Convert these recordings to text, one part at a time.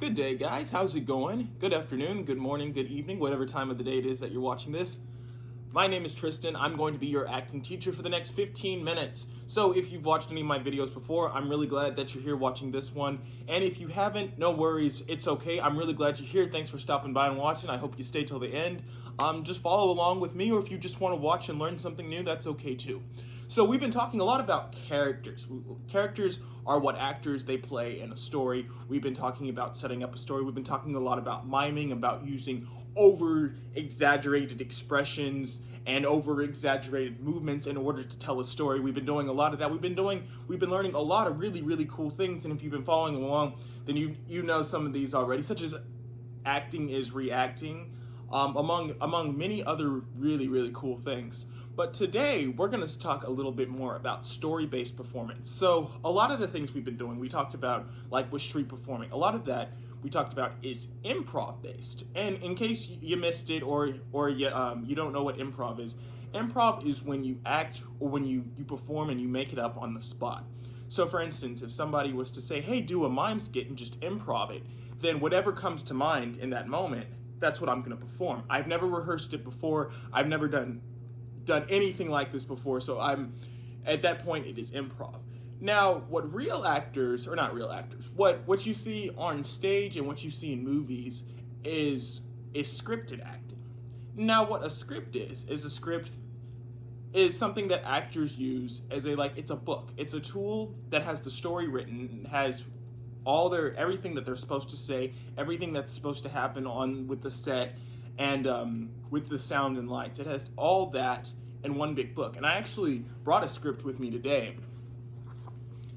Good day, guys. How's it going? Good afternoon, good morning, good evening, whatever time of the day it is that you're watching this. My name is Tristan. I'm going to be your acting teacher for the next 15 minutes. So if you've watched any of my videos before, I'm really glad that you're here watching this one. And if you haven't, no worries. It's okay. I'm really glad you're here. Thanks for stopping by and watching. I hope you stay till the end. Just follow along with me, or if you just want to watch and learn something new, that's okay too. So we've been talking a lot about characters. Characters are what actors they play in a story. We've been talking about setting up a story. We've been talking a lot about miming, about using over-exaggerated expressions and over-exaggerated movements in order to tell a story. We've been doing a lot of that. We've been learning a lot of really, really cool things. And if you've been following along, then you know some of these already, such as acting is reacting, among many other really, really cool things. But today, we're going to talk a little bit more about story-based performance. So a lot of the things we've been doing, we talked about, like with street performing, a lot of that we talked about is improv-based. And in case you missed it or you don't know what improv is when you act or when you perform and you make it up on the spot. So for instance, if somebody was to say, hey, do a mime skit and just improv it, then whatever comes to mind in that moment, that's what I'm going to perform. I've never rehearsed it before. I've never done anything like this before, so I'm at that point it is improv. Now, what real actors, or not real actors, what you see on stage and what you see in movies is scripted acting. Now, what a script is a script is something that actors use as it's a book. It's a tool that has the story written, has everything that they're supposed to say, everything that's supposed to happen with the set, and with the sound and lights. It has all that in one big book. And I actually brought a script with me today.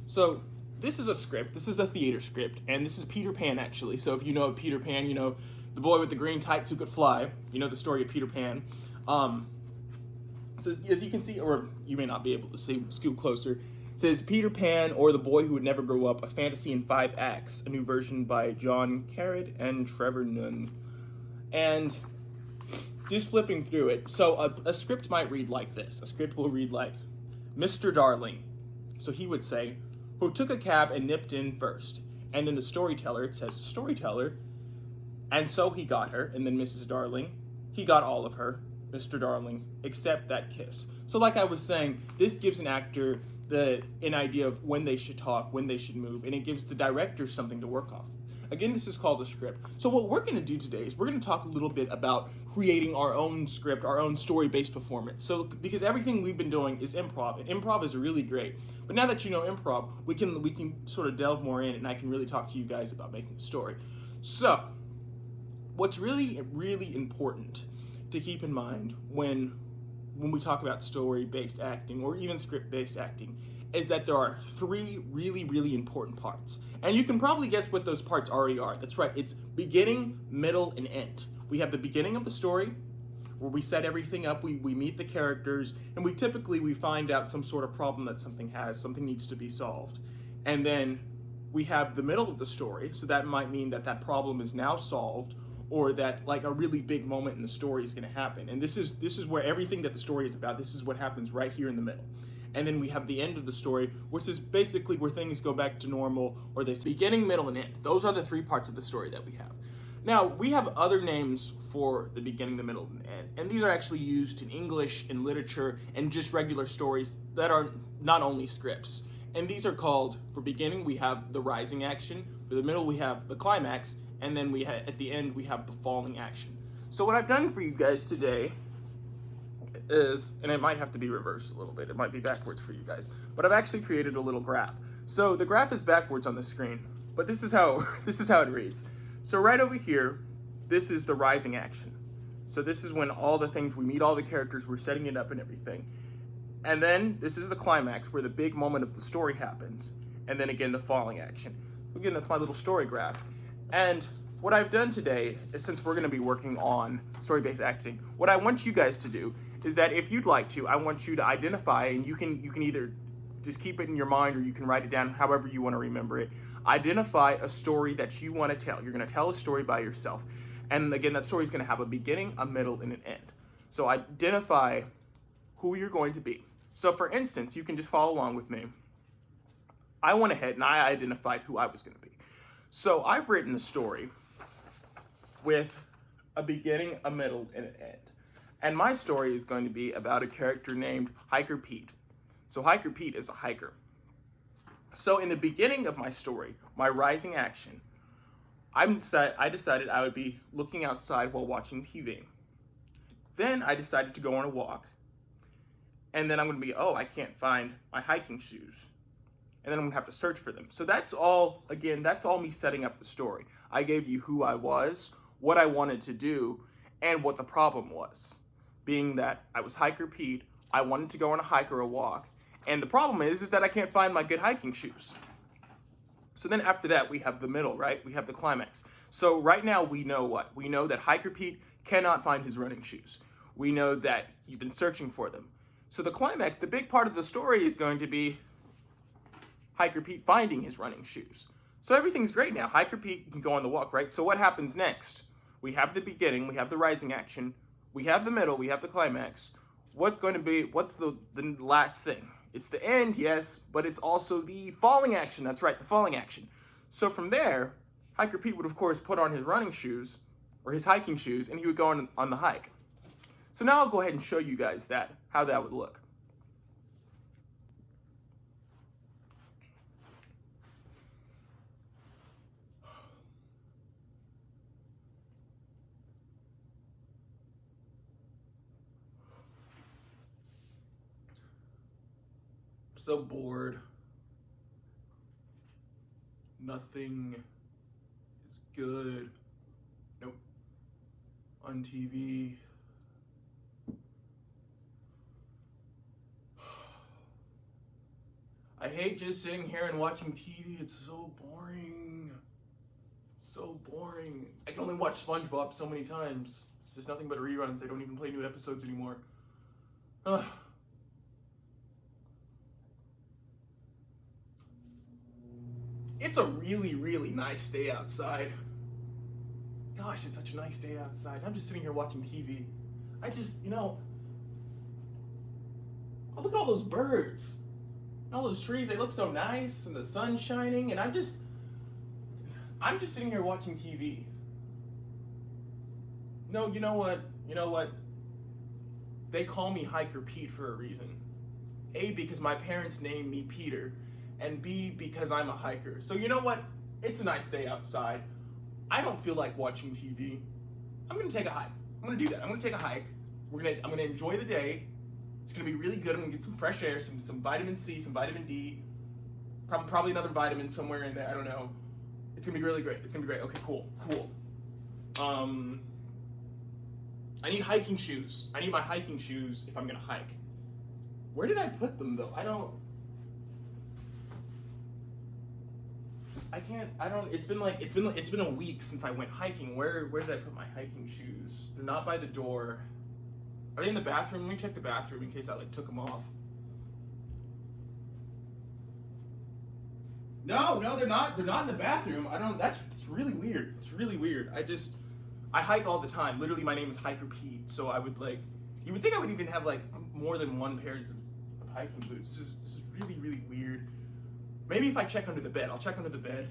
So this is a script. This is a theater script. And this is Peter Pan, actually. So if you know Peter Pan, you know the boy with the green tights who could fly. You know the story of Peter Pan. So as you can see, or you may not be able to see, scoot closer, it says Peter Pan, or the Boy Who Would Never Grow Up, a fantasy in 5 acts, a new version by John Carrad and Trevor Nunn. And just flipping through it, so a script might read like this. A script will read like, Mr. Darling. So he would say, who took a cab and nipped in first. And then the storyteller, it says storyteller, and so he got her, and then Mrs. Darling, he got all of her, Mr. Darling, except that kiss. So like I was saying, this gives an actor an idea of when they should talk, when they should move, and it gives the director something to work off. Again, this is called a script. So what we're going to do today is we're going to talk a little bit about creating our own script, our own story-based performance. So because everything we've been doing is improv, and improv is really great. But now that you know improv, we can sort of delve more in, and I can really talk to you guys about making a story. So what's really, really important to keep in mind when we talk about story-based acting or even script-based acting is that there are 3 really, really important parts. And you can probably guess what those parts already are. That's right, it's beginning, middle, and end. We have the beginning of the story, where we set everything up, we meet the characters, and we typically find out some sort of problem that something needs to be solved. And then we have the middle of the story, so that might mean that problem is now solved, or that like a really big moment in the story is going to happen. And this is where everything that the story is about, this is what happens right here in the middle. And then we have the end of the story, which is basically where things go back to normal, or they beginning, middle, and end. Those are the 3 parts of the story that we have. Now, we have other names for the beginning, the middle, and the end. And these are actually used in English, in literature, and just regular stories that are not only scripts. And these are called, for beginning, we have the rising action. For the middle, we have the climax. And then at the end, we have the falling action. So what I've done for you guys today is, and it might have to be reversed a little bit, it might be backwards for you guys, but I've actually created a little graph. So the graph is backwards on the screen, but this is how it reads. So right over here, this is the rising action. So this is when all the things, we meet all the characters, we're setting it up and everything. And then this is the climax, where the big moment of the story happens. And then again, the falling action. Again, that's my little story graph. And what I've done today is, since we're going to be working on story-based acting, what I want you guys to do is that if you'd like to, I want you to identify, and you can either just keep it in your mind or you can write it down however you want to remember it. Identify a story that you want to tell. You're going to tell a story by yourself. And again, that story is going to have a beginning, a middle, and an end. So identify who you're going to be. So for instance, you can just follow along with me. I went ahead and I identified who I was going to be. So I've written a story with a beginning, a middle, and an end. And my story is going to be about a character named Hiker Pete. So Hiker Pete is a hiker. So in the beginning of my story, my rising action, I decided I would be looking outside while watching TV. Then I decided to go on a walk. And then I'm going to be, I can't find my hiking shoes. And then I'm going to have to search for them. So that's all me setting up the story. I gave you who I was, what I wanted to do, and what the problem was. Being that I was Hiker Pete, I wanted to go on a hike or a walk, and the problem is that I can't find my good hiking shoes. So then after that, we have the middle, right? We have the climax. So right now we know what? We know that Hiker Pete cannot find his running shoes. We know that he's been searching for them. So the climax, the big part of the story is going to be Hiker Pete finding his running shoes. So everything's great now. Hiker Pete can go on the walk, right? So what happens next? We have the beginning, we have the rising action, we have the middle, we have the climax. What's the last thing? It's the end, yes, but it's also the falling action. That's right, the falling action. So from there, Hiker Pete would of course put on his running shoes, or his hiking shoes, and he would go on the hike. So now I'll go ahead and show you guys how that would look. So bored. Nothing is good. Nope. On TV. I hate just sitting here and watching TV. It's so boring. So boring. I can only watch SpongeBob so many times. It's just nothing but reruns. They don't even play new episodes anymore. Ugh. It's a really, really nice day outside. Gosh, it's such a nice day outside. I'm just sitting here watching TV. Oh, look at all those birds. And all those trees, they look so nice, and the sun's shining, and I'm just sitting here watching TV. No, you know what? They call me Hiker Pete for a reason. A, because my parents named me Peter, and B, because I'm a hiker. So you know what? It's a nice day outside. I don't feel like watching TV. I'm gonna take a hike. I'm gonna do that. I'm gonna take a hike. I'm gonna enjoy the day. It's gonna be really good. I'm gonna get some fresh air, some vitamin C, some vitamin D, probably another vitamin somewhere in there. I don't know. It's gonna be really great. It's gonna be great. Okay, cool. I need hiking shoes. I need my hiking shoes if I'm gonna hike. Where did I put them though? It's been a week since I went hiking. Where did I put my hiking shoes? They're not by the door. Are they in the bathroom? Let me check the bathroom in case I took them off. No, they're not. They're not in the bathroom. It's really weird. It's really weird. I hike all the time. Literally, my name is Hiker Pete. So you would think I would even have more than one pair of hiking boots. This is really, really weird. Maybe if I check under the bed. I'll check under the bed.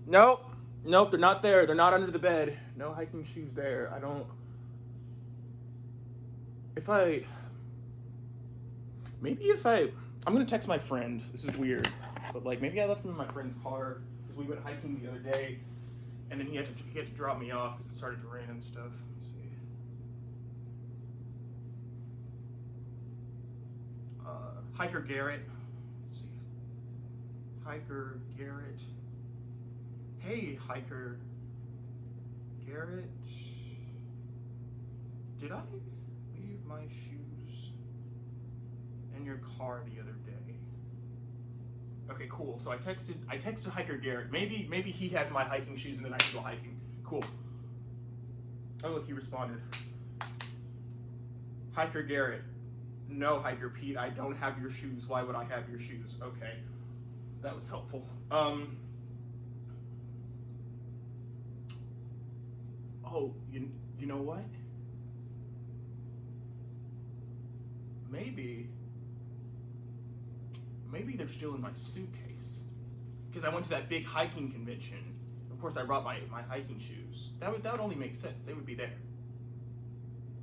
Nope, they're not there. They're not under the bed. No hiking shoes there. I'm gonna text my friend. This is weird, but maybe I left them in my friend's car because we went hiking the other day, and then he had to drop me off because it started to rain and stuff. Let's see. Hiker Garrett. Let's see. Hiker Garrett. Hey, Hiker Garrett. Did I leave my shoes in your car the other day? Okay, cool. So I texted Hiker Garrett. Maybe he has my hiking shoes and then I can go hiking. Cool. Oh look, he responded. Hiker Garrett. No, Hiker Pete, I don't have your shoes. Why would I have your shoes? Okay. That was helpful. Oh, you know what? Maybe they're still in my suitcase. because I went to that big hiking convention. Of course, I brought my hiking shoes. That would only make sense. They would be there.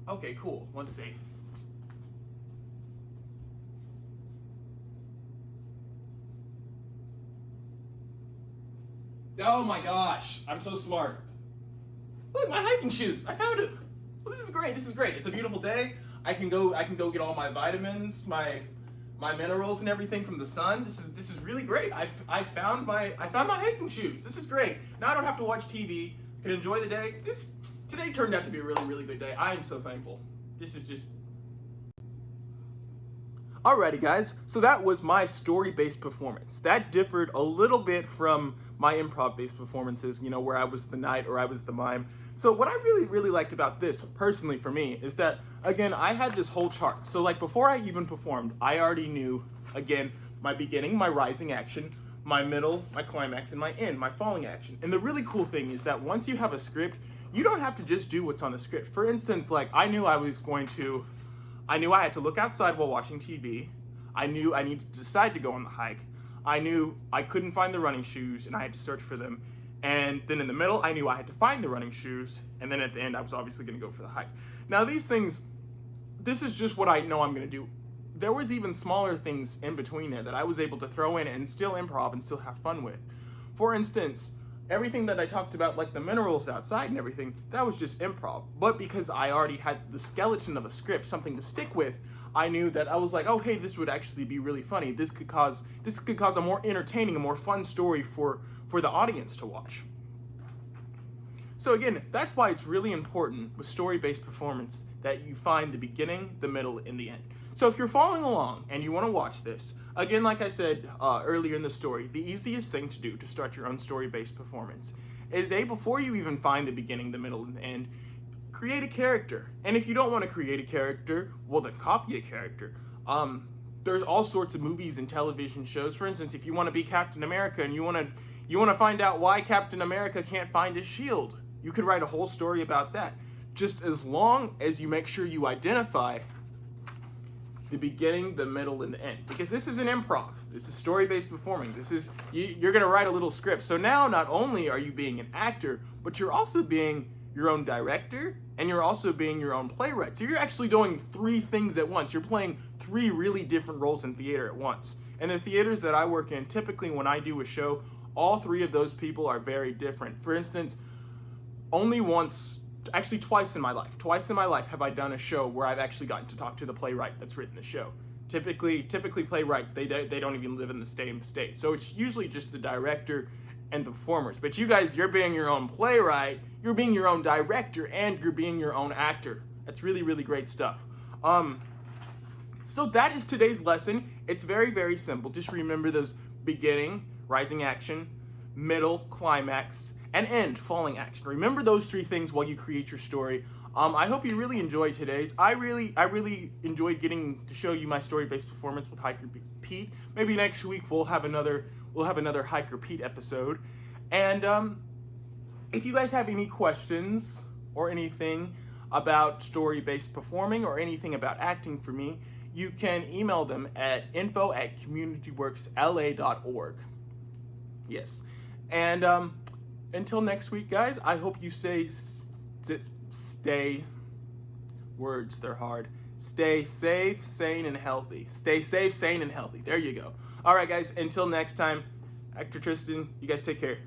Okay, cool. Let's see. Oh my gosh, I'm so smart. Look, my hiking shoes. I found it. Well, this is great. This is great. It's a beautiful day. I can go get all my vitamins, my minerals and everything from the sun. This is really great. I found my hiking shoes. This is great. Now I don't have to watch TV. I can enjoy the day. Today turned out to be a really, really good day. I am so thankful. This is just... Alrighty guys, so that was my story-based performance. That differed a little bit from my improv-based performances, you know, where I was the knight or I was the mime. So what I really, really liked about this, personally for me, is that, again, I had this whole chart. So like before I even performed, I already knew, again, my beginning, my rising action, my middle, my climax, and my end, my falling action. And the really cool thing is that once you have a script, you don't have to just do what's on the script. For instance, like I knew I had to look outside while watching TV. I knew I needed to decide to go on the hike. I knew I couldn't find the running shoes and I had to search for them. And then in the middle, I knew I had to find the running shoes. And then at the end, I was obviously going to go for the hike. Now these things, this is just what I know I'm going to do. There was even smaller things in between there that I was able to throw in and still improv and still have fun with. For instance, everything that I talked about, like the minerals outside and everything, that was just improv. But because I already had the skeleton of a script, something to stick with, I knew that I was like, oh hey, this would actually be really funny. This could cause a more entertaining, a more fun story for the audience to watch. So again, that's why it's really important with story-based performance that you find the beginning, the middle, and the end. So if you're following along and you want to watch this, again, like I said earlier in the story, the easiest thing to do to start your own story-based performance is before you even find the beginning, the middle, and the end, create a character. And if you don't want to create a character, well then copy a character. There's all sorts of movies and television shows. For instance, if you want to be Captain America and you want to find out why Captain America can't find his shield, you could write a whole story about that. Just as long as you make sure you identify the beginning, the middle, and the end. Because this is an improv. This is story-based performing. You're going to write a little script. So now not only are you being an actor, but you're also being your own director, and you're also being your own playwright. So you're actually doing 3 things at once. You're playing 3 really different roles in theater at once. And the theaters that I work in, typically when I do a show, all 3 of those people are very different. For instance, only once, actually twice in my life have I done a show where I've actually gotten to talk to the playwright that's written the show. Typically playwrights, they don't even live in the same state. So it's usually just the director and the performers. But you guys, you're being your own playwright, you're being your own director, and you're being your own actor. That's really, really great stuff. So that is today's lesson. It's very, very simple. Just remember those beginning, rising action, middle, climax, and end, falling action. Remember those 3 things while you create your story. I hope you really enjoyed today's. I really enjoyed getting to show you my story-based performance with Hiker Pete. Maybe next week we'll have another Hiker Pete episode. And if you guys have any questions or anything about story-based performing or anything about acting for me, you can email them at info@communityworksla.org. Yes. And until next week, guys, I hope you words, they're hard. Stay safe, sane, and healthy. Stay safe, sane, and healthy. There you go. All right, guys, until next time, Actor Tristan, you guys take care.